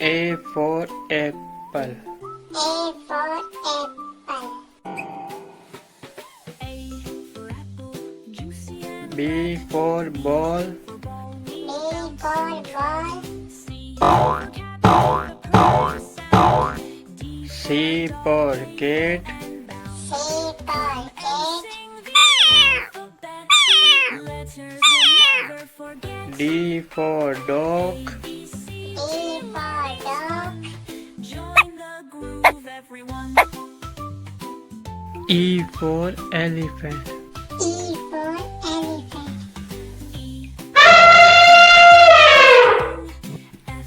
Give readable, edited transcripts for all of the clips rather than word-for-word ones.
A for apple. A for apple. B for ball. B for ball. C for cat. C for cat. D for dog. D for dog. E for elephant. E for elephant.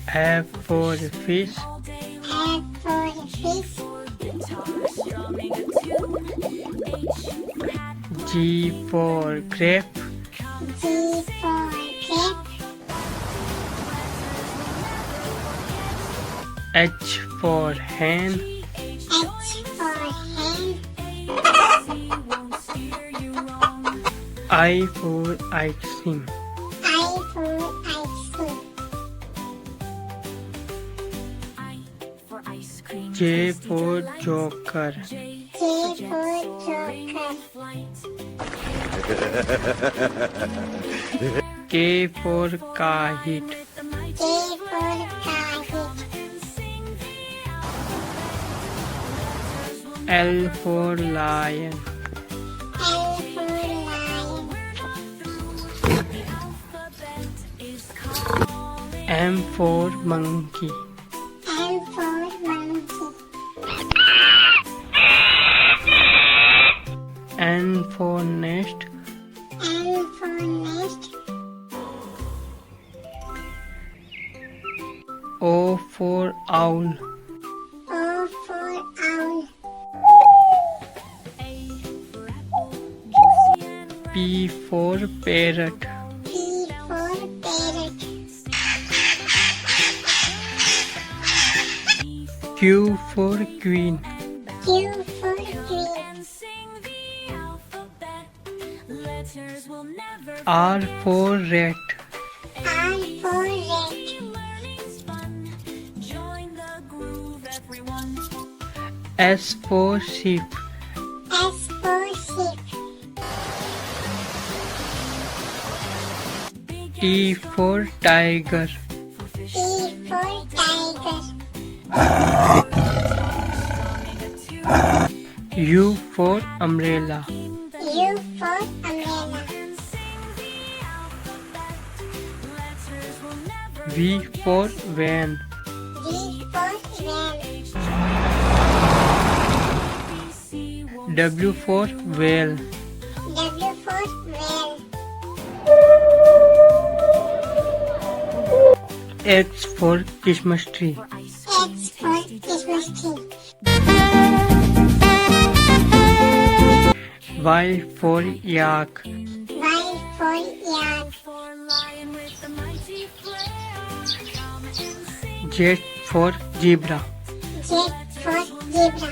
F for fish. F for fish. G for grape. G for grape. H for hen. H for hen. I for ice cream. I for ice cream. J for joker. J for joker. K for kite. K for kite. L for lion. L for lion. M for monkey. M for monkey. N for nest. N for nest. O for owl. O for owl. P for parrot. P for parrot. Q for queen. Q for queen. R for rat. R for rat. S for sheep. S for sheep. T for tiger. T for tiger. U for umbrella. U for umbrella. V for van. V for van. W for whale. W for whale. X for Christmas tree. X for Christmas tree. Y for yak. Y for yak. Z for zebra. Z for zebra.